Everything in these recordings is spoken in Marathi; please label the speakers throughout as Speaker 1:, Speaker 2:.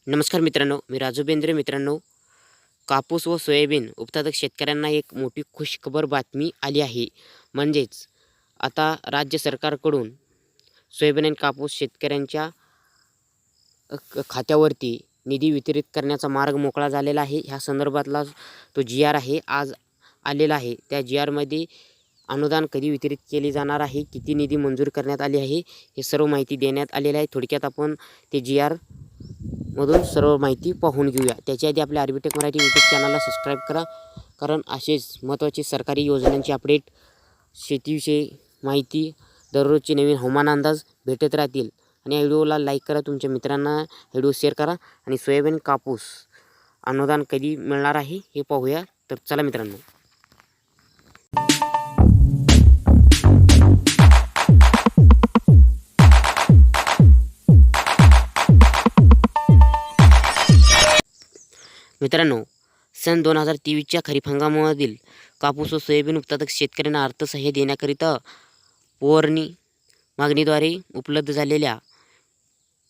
Speaker 1: नमस्कार मित्रांनो, मी राजू बेंद्रे. मित्रांनो, कापूस व सोयाबीन उत्पादक शेतकऱ्यांना एक मोठी खुशखबर बातमी आली आहे. म्हणजेच आता राज्य सरकारकडून सोयाबीन आणि कापूस शेतकऱ्यांच्या खात्यावरती निधी वितरित करण्याचा मार्ग मोकळा झालेला आहे. ह्या संदर्भातला तो GR आहे, आज आलेला आहे. त्या GRमध्ये अनुदान कधी वितरित केले जाणार आहे, किती निधी मंजूर करण्यात आली आहे, हे सर्व माहिती देण्यात आलेली आहे. थोडक्यात आपण ते GR मधून सर्व माहिती पाहून घेऊया. त्याच्या आधी आपल्या आरबीटेक मराठी यूट्यूब चॅनलला सबस्क्राईब करा, कारण असेच महत्त्वाचे सरकारी योजनांची अपडेट, शेतीविषयी माहिती, दररोजचे नवीन हवामान अंदाज भेटत राहतील. आणि या व्हिडिओला लाईक करा, तुमच्या मित्रांना व्हिडिओ शेअर करा. आणि सोयाबीन कापूस अनुदान कधी मिळणार आहे हे पाहूया. तर चला मित्रांनो, सन 2023च्या खरीप हंगामामधील कापूस व सोयाबीन उत्पादक शेतकऱ्यांना अर्थसहाय्य देण्याकरिता पवारणी मागणीद्वारे उपलब्ध झालेल्या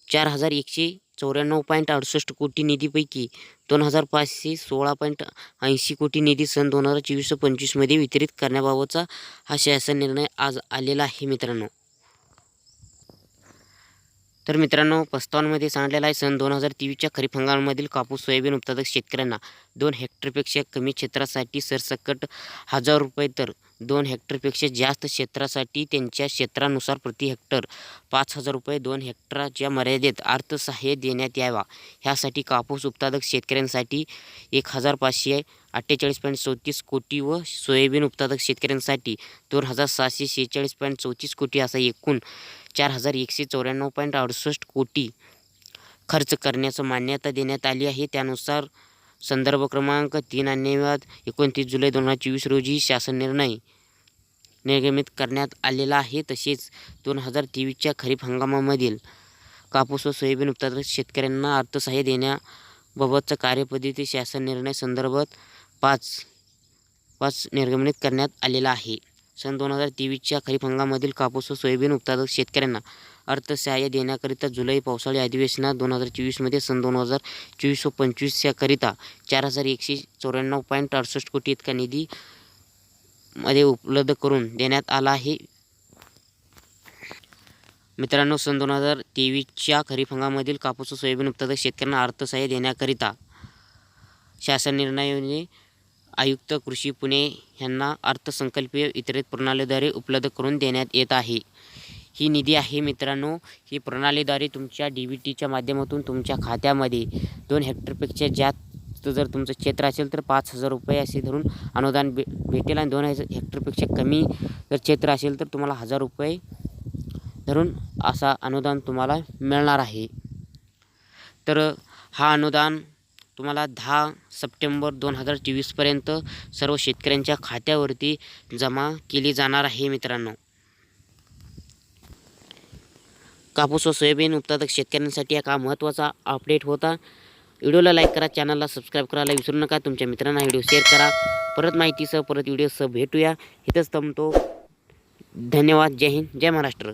Speaker 1: 4,194.68 कोटी निधीपैकी 2,516.80 कोटी निधी सन 2024-25 मध्ये वितरित करण्याबाबतचा हा शासन निर्णय आज आलेला आहे मित्रांनो. तर मित्रांनो, प्रस्तावनेमध्ये सांगितलेलं आहे, सन 2023च्या खरीप हंगामामधील कापूस सोयाबीन उत्पादक शेतकऱ्यांना 2 हेक्टरपेक्षा कमी क्षेत्रासाठी सरसकट 1,000 रुपये, तर 2 हेक्टरपेक्षा जास्त क्षेत्रासाठी त्यांच्या क्षेत्रानुसार प्रति हेक्टर 5,000 रुपये 2 हेक्टरच्या मर्यादेत अर्थसहाय्य देण्यात यावा. ह्यासाठी कापूस उत्पादक शेतकऱ्यांसाठी 1,548.34 कोटी व सोयाबीन उत्पादक शेतकऱ्यांसाठी 2,746.34 कोटी असा एकूण 4,194.68 कोटी खर्च करण्याचं मान्यता देण्यात आली आहे. त्यानुसार संदर्भ क्रमांक 3 आणि 29 जुलै 2024 रोजी शासन निर्णय निर्गमित करण्यात आलेला आहे. तसेच 2023च्या खरीप हंगामामधील कापूस व सोयाबीन उत्पादक शेतकऱ्यांना अर्थसहाय्य देण्याबाबतचा कार्यपद्धती शासन निर्णय संदर्भात 5 निर्गमित करण्यात आलेला आहे. सन 2023च्या खरीप हंगामामधील कापूस व सोयाबीन उत्पादक शेतकऱ्यांना अर्थसहाय्य देण्याकरिता जुलै पावसाळी अधिवेशनात 2024 मध्ये सन 2024 व 25 याकरिता 4,194.68 कोटी इतका निधी मध्ये उपलब्ध करून देण्यात आला आहे. मित्रांनो, सन 2023च्या खरीप हंगामामधील कापूस व सोयाबीन उत्पादक शेतकऱ्यांना अर्थसहाय्य देण्याकरिता शासन निर्णयाने आयुक्त कृषी पुणे यांना अर्थसंकल्पीय वितरित प्रणालीद्वारे उपलब्ध करून देण्यात येत आहे. ही निधी आहे मित्रांनो, ही प्रणालीद्वारे तुमच्या DBTच्या माध्यमातून तुमच्या खात्यामध्ये 2 हेक्टरपेक्षा जास्त जर तुमचं क्षेत्र असेल तर 5,000 रुपये असे धरून अनुदान भेटेल. आणि 2 हेक्टरपेक्षा कमी जर क्षेत्र असेल तर तुम्हाला 1,000 रुपये धरून असा अनुदान तुम्हाला मिळणार आहे. तर हा अनुदान तुम्हाला 10 सप्टेंबर 2024 पर्यंत सर्व शेतकऱ्यांच्या खात्यावरती जमा केली जाणार आहे मित्रांनो. कापूस व सोयाबीन उत्पादक शेतकऱ्यांसाठी हा महत्त्वाचा अपडेट होता. व्हिडिओला लाईक करा, चॅनलला सबस्क्राईब करायला विसरू नका, तुमच्या मित्रांना व्हिडिओ शेअर करा. परत माहितीसह परत व्हिडिओसह भेटूया. इथंच थांबतो. धन्यवाद. जय हिंद, जय महाराष्ट्र.